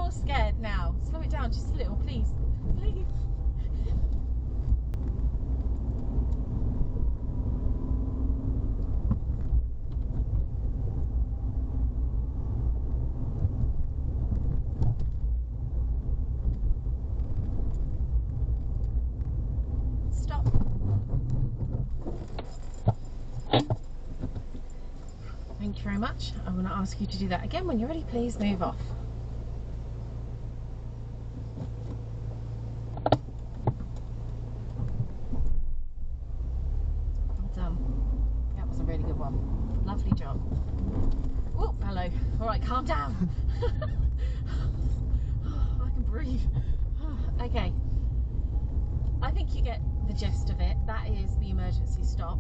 more scared now. Slow it down just a little, please. Please. Stop. Thank you very much. I'm going to ask you to do that again. When you're ready, please move off. Well done. That was a really good one. Lovely job. Oh, hello. All right, calm down. I can breathe. Okay. I think you get the gist of it. That is the emergency stop.